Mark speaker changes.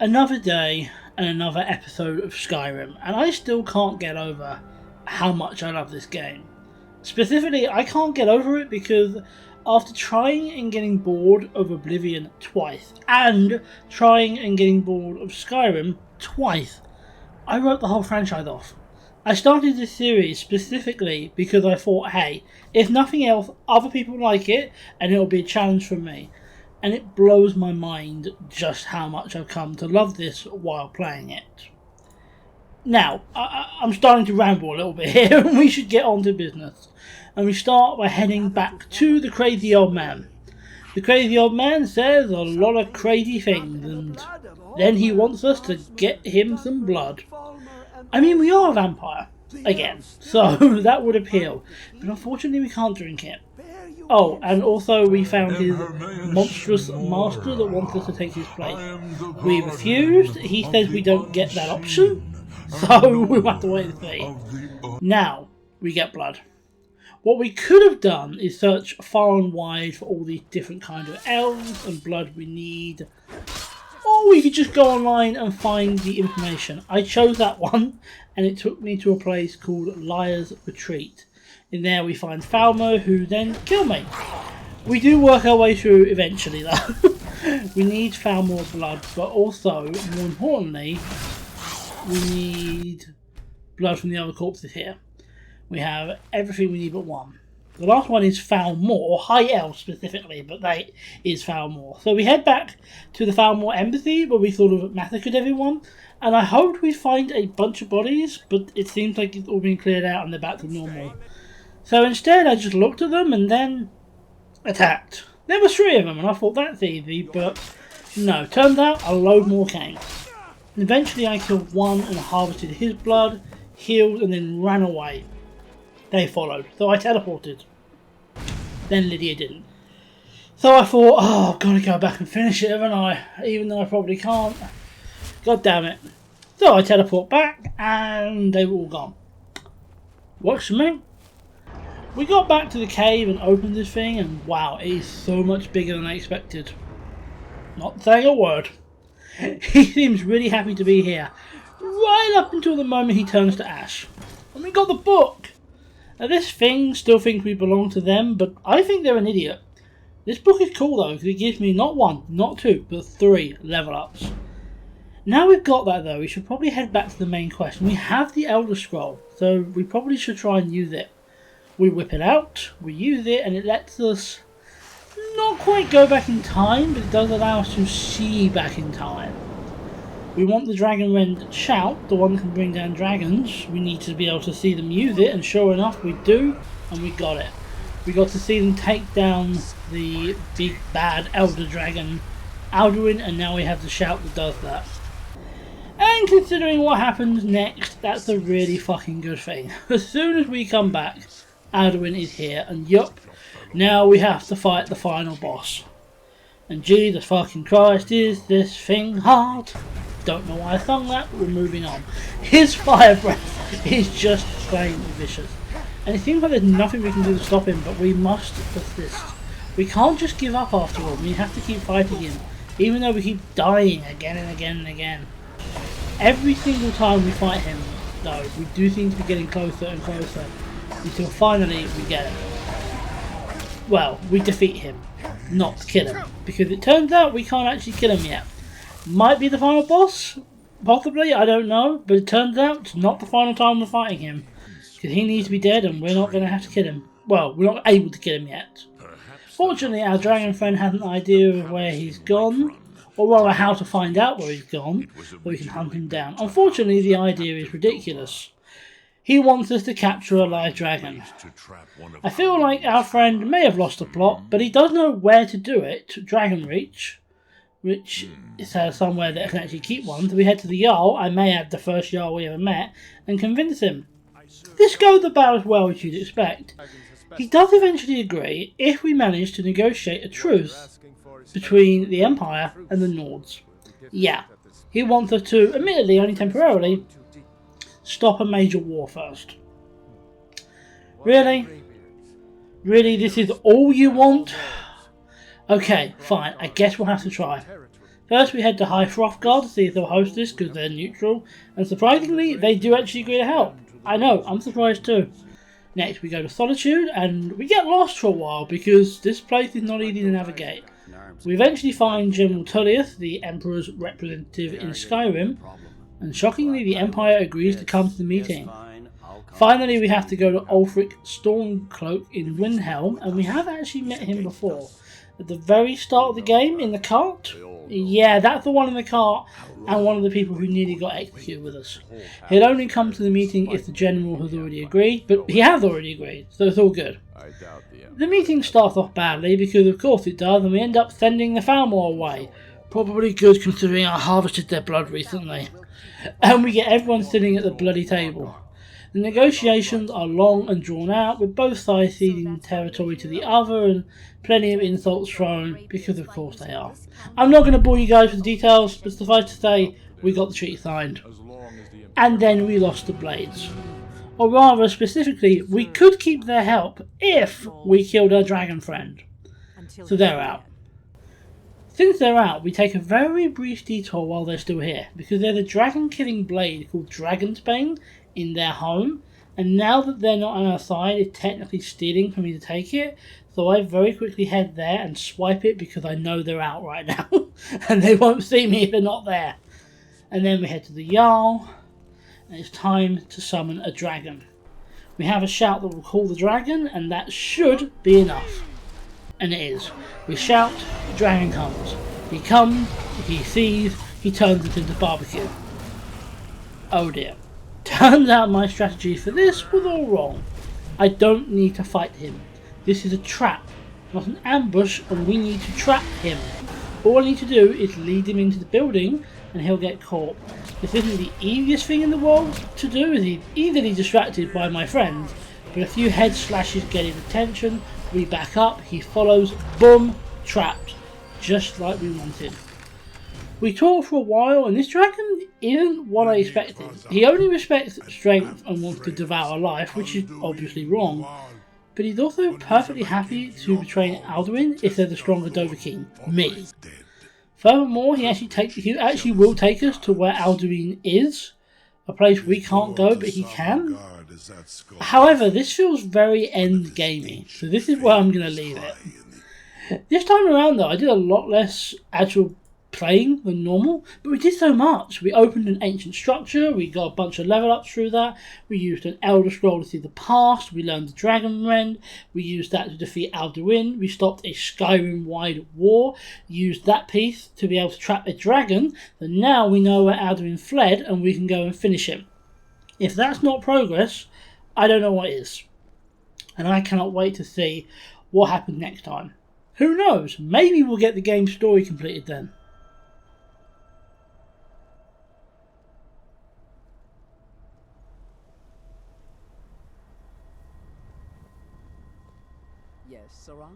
Speaker 1: Another day and another episode of Skyrim, and I still can't get over how much I love this game. Specifically, I can't get over it because after trying and getting bored of Oblivion twice, and trying and getting bored of Skyrim twice, I wrote the whole franchise off. I started this series specifically because I thought, hey, if nothing else, other people like it, and it'll be a challenge for me. And it blows my mind just how much I've come to love this while playing it. Now, I'm starting to ramble a little bit here, and we should get on to business. And we start by heading back to the crazy old man. The crazy old man says a lot of crazy things, and then he wants us to get him some blood. I mean, we are a vampire, again, so that would appeal, but unfortunately we can't drink it. Oh, and also we found his monstrous master that wants us to take his place. We refused, he says we don't get that option, so we'll have to wait and see. Now, we get blood. What we could have done is search far and wide for all these different kinds of elves and blood we need. Or we could just go online and find the information. I chose that one, and it took me to a place called Liar's Retreat. In there we find Falmer, who then kill me. We do work our way through eventually though. We need Falmer's blood, but also, more importantly, we need blood from the other corpses here. We have everything we need but one. The last one is Falmer, High Elf specifically, but that is Falmer. So we head back to the Falmer embassy where we sort of massacred everyone, and I hoped we'd find a bunch of bodies, but it seems like it's all been cleared out and they're back to normal. So instead I just looked at them and then attacked. There were 3 of them and I thought that's easy, but no, turned out a load more came. And eventually I killed one and harvested his blood, healed, and then ran away. They followed, so I teleported. Then Lydia didn't. So I thought, oh, I've got to go back and finish it, haven't I? Even though I probably can't. God damn it. So I teleport back, and they were all gone. Works for me. We got back to the cave and opened this thing, and wow, it is so much bigger than I expected. Not saying a word. He seems really happy to be here, right up until the moment he turns to ash. And we got the book! Now this thing still thinks we belong to them, but I think they're an idiot. This book is cool though, because it gives me not 1, not 2, but 3 level ups. Now we've got that though, we should probably head back to the main quest. We have the Elder Scroll, so we probably should try and use it. We whip it out, we use it, and it lets us not quite go back in time, but it does allow us to see back in time. We want the Dragon Rend Shout, the one that can bring down dragons. We need to be able to see them use it, and sure enough we do, and we got it. We got to see them take down the big bad elder dragon Alduin, and now we have the Shout that does that. And considering what happens next, that's a really fucking good thing. As soon as we come back, Alduin is here, and yup, now we have to fight the final boss. And Jesus fucking Christ, is this thing hard? Don't know why I sung that, but we're moving on. His fire breath is just plain vicious. And it seems like there's nothing we can do to stop him, but we must persist. We can't just give up after all, we have to keep fighting him, even though we keep dying again and again and again. Every single time we fight him, though, we do seem to be getting closer and closer, until finally we get him. Well, we defeat him, not kill him, because it turns out we can't actually kill him yet. Might be the final boss, possibly, I don't know, but it turns out it's not the final time we're fighting him, because he needs to be dead and we're not going to have to kill him. Well, we're not able to kill him yet. Fortunately, our dragon friend has an idea of where he's gone, or rather how to find out where he's gone, so we can hunt him down. Unfortunately, the idea is ridiculous. He wants us to capture a live dragon. I feel like our friend may have lost the plot, but he does know where to do it, Dragon Reach, which is somewhere that can actually keep one, so we head to the Jarl, I may add the first Jarl we ever met, and convince him. This goes about as well as you'd expect. He does eventually agree if we manage to negotiate a truce between the Empire and the Nords. Yeah, he wants us to, admittedly only temporarily, stop a major war first. Really? Really, this is all you want? Okay, fine, I guess we'll have to try. First we head to High Hrothgar to see if they'll host this because they're neutral, and surprisingly they do actually agree to help. I know, I'm surprised too. Next we go to Solitude and we get lost for a while because this place is not easy to navigate. We eventually find General Tullius, the Emperor's representative in Skyrim, and shockingly the Empire agrees to come to the meeting. Finally we have to go to Ulfric Stormcloak in Windhelm, and we have actually met him before. At the very start of the game, in the cart? Yeah, that's the one in the cart, and one of the people who nearly got executed with us. He'll only come to the meeting if the General has already agreed, but he has already agreed, so it's all good. The meeting starts off badly, because of course it does, and we end up sending the Falmor away. Probably good considering I harvested their blood recently. And we get everyone sitting at the bloody table. The negotiations are long and drawn out, with both sides ceding territory to the other and plenty of insults thrown, because of course they are. I'm not going to bore you guys with the details, but suffice to say, we got the treaty signed. And then we lost the Blades. Or rather, specifically, we could keep their help if we killed our dragon friend. So they're out. Since they're out, we take a very brief detour while they're still here, because there's a dragon-killing blade called Dragonsbane in their home, and now that they're not on our side, it's technically stealing for me to take it, so I very quickly head there and swipe it because I know they're out right now, and they won't see me if they're not there. And then we head to the Jarl, and it's time to summon a dragon. We have a shout that will call the dragon, and that should be enough. And it is. We shout, the dragon comes. He comes, he sees, he turns it into barbecue. Oh dear. Turns out my strategy for this was all wrong. I don't need to fight him. This is a trap, not an ambush, and we need to trap him. All I need to do is lead him into the building and he'll get caught. This isn't the easiest thing in the world to do, as he's easily distracted by my friends, but a few head slashes get his attention, we back up, he follows, boom, trapped, just like we wanted. We talk for a while, and this dragon isn't what I expected. He only respects strength and wants to devour life, which is obviously wrong, but he's also perfectly happy to betray Alduin if there's a stronger Dovahkiin, me. Furthermore, he actually will take us to where Alduin is, a place we can't go but he can. However, this feels very end-gamey, so this is where I'm going to leave it. This time around though, I did a lot less actual playing than normal, but we did so much. We opened an ancient structure, we got a bunch of level ups through that, we used an Elder Scroll to see the past, we learned the Dragon Rend, we used that to defeat Alduin, we stopped a Skyrim-wide war, used that piece to be able to trap a dragon, so now we know where Alduin fled and we can go and finish him. If that's not progress, I don't know what is. And I cannot wait to see what happens next time. Who knows, maybe we'll get the game's story completed then.
Speaker 2: Yes, Sarah?